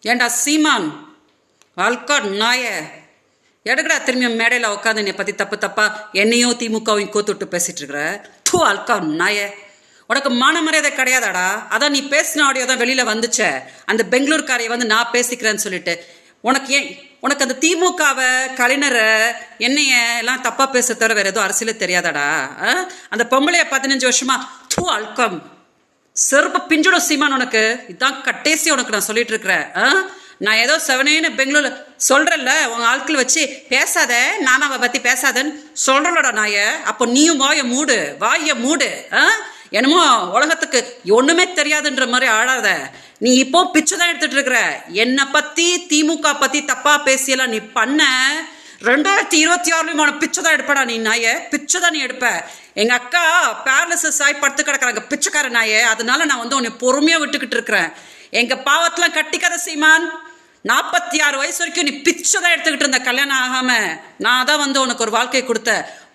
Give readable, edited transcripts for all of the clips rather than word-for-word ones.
ஏண்டா சீமான் ஆல்காட் நாய எடுக்கடா திரும்பி மேடையில் உட்காந்து என்னை பற்றி தப்பு தப்பா என்னையும் திமுகவையும் கோத்துட்டு பேசிட்டு இருக்கிற தூ ஆல்காட் நாய உனக்கு மான மரியாதை கிடையாதாடா. அதான் நீ பேசின ஆடியோ தான் வெளியில் வந்துச்சே, அந்த பெங்களூர்காரையை வந்து நான் பேசிக்கிறேன்னு சொல்லிட்டு. உனக்கு அந்த திமுகவை கலைஞரை என்னைய எல்லாம் தப்பாக பேச தவிர வேறு எதுவும் அரசியலே தெரியாதாடா. அந்த பொம்பளைய 15 வருஷமா தூ அல்கம் செருப்ப பிஞ்சிடும் சீமான். உனக்கு இதுதான் கட்டேசி உனக்கு நான் சொல்லிட்டு இருக்கிறேன். நான் ஏதோ செவனேன்னு பெங்களூர்ல சொல்றேன்ல, உங்க ஆட்கள் வச்சு பேசாத, நானும் அவ பத்தி பேசாதன்னு சொல்றலடா நாய. அப்போ நீயும் வாய மூடு. என்னமோ உலகத்துக்கு ஒண்ணுமே தெரியாதுன்ற மாதிரி ஆடாத. நீ இப்போ பிச்சை தான் எடுத்துட்டு இருக்கிற. என்னை பத்தி திமுக பத்தி தப்பா பேசியெல்லாம் நீ பண்ண 2026 பிச்சை தான் எடுப்படா நீ நாய. பிச்சை தான் நீ எடுப்ப. எங்க அக்கா பேரலிசிஸ் ஆகி படுத்து கிடக்குறாங்க பிச்சைக்கார நாய. அதனால நான் வந்து உன்னை பொறுமையா விட்டுக்கிட்டு இருக்கிறேன். எங்க பாவத்தெல்லாம் கட்டிக்காத சீமான். 46 வயசு வரைக்கும் நீ பிச்சை தான் எடுத்துக்கிட்டு இருந்த கல்யாணம் ஆகாம. நான் தான் வந்து உனக்கு ஒரு வாழ்க்கையை கொடுத்த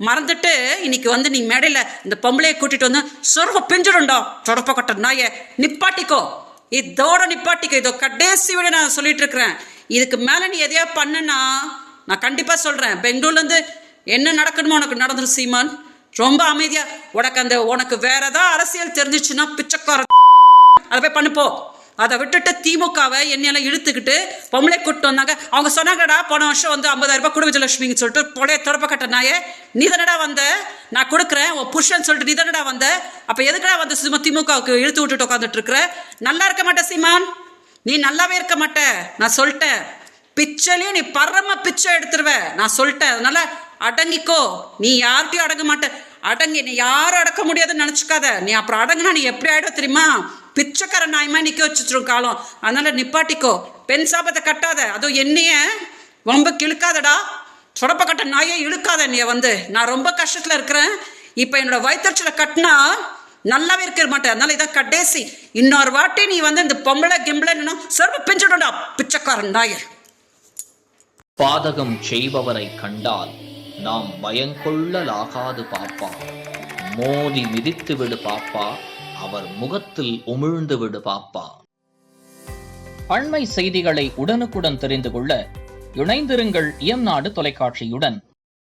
மறந்துட்டு இன்னைக்கு வந்து நீ மேடையில இந்த பொம்பளையை கூட்டிட்டு வந்து சொர்வ பிஞ்சிடும்டா தொடப்ப கட்ட நாய. நிப்பாட்டிக்கோ, இதோட நிப்பாட்டிக்கோ. இதோ கடைசி விட நான் சொல்லிட்டு இருக்கிறேன். இதுக்கு மேல நீ எதையா பண்ணுனா நான் கண்டிப்பா சொல்றேன், பெங்களூர்ல இருந்து என்ன நடக்கணுமோ உனக்கு நடந்துரும் சீமான். ரொம்ப அமைதியா உனக்கு வேற ஏதாவது அரசியல் தெரிஞ்சிச்சுன்னா பிச்சைக்கார அதை போய் பண்ணுப்போ. அதை விட்டுட்டு திமுகவை என்னையெல்லாம் இழுத்துக்கிட்டு பொம்பளை கூப்பிட்டு வந்தாங்க. அவங்க சொன்னாங்கடா போன வருஷம் வந்து 50,000 ரூபாய் குடு விஜயலட்சுமின்னு சொல்லிட்டு பொழைய தொடப்ப கட்ட நாயே. நீ தானடா வந்த, நான் கொடுக்குறேன் உன் புருஷன் சொல்லிட்டு நீ தானடா வந்த. அப்போ எதுக்கடா வந்து சும்மா திமுகவுக்கு இழுத்து விட்டுட்டு உட்காந்துட்டு இருக்கிற? நல்லா இருக்க மாட்டேன் சீமான், நீ நல்லாவே இருக்க மாட்ட. நான் சொல்லிட்டேன், பிச்சைலையும் நீ பரம பிச்சை எடுத்துருவ நான் சொல்லிட்டேன். அதனால அடங்கிக்கோ. நீ யார்கிட்டையும் அடங்க மாட்ட. அடங்கி நீ யாரும் அடக்க முடியாதுன்னு நினச்சிக்காத. நீ அப்புறம் அடங்குனா நீ எப்படி ஆகிடும் தெரியுமா? பிச்சைக்கார நாயமா நிற்க வச்சுருக்கும் காலம். அதனால நிப்பாட்டிக்கோ. பெண் சாபத்தை கட்டாத. அதுவும் என்னைய ரொம்ப இழுக்காதடா. சொடப்ப கட்ட நாயே இழுக்காத. நீ வந்து நான் ரொம்ப கஷ்டத்தில் இருக்கிறேன். இப்போ என்னோட வயிற்றுச்சலை கட்டினா நல்லாவே இருக்க மாட்டேன். அதனால இதான் கடைசி. இன்னொரு வாட்டி நீ வந்து இந்த பொம்பளை கிம்பளை சொற்ப பிஞ்சிடும்டா பிச்சைக்காரன் நாயே. பாதகம் செய்பவரை கண்டால் நாம் பயங்கொள்ளலாகாது பாப்பா. மோதி மிதித்து விடு பாப்பா, அவர் முகத்தில் உமிழ்ந்து விடு பாப்பா. அண்மை செய்திகளை உடனுக்குடன் தெரிந்து கொள்ள இணைந்திருங்கள் இயம்நாடு தொலைக்காட்சியுடன்.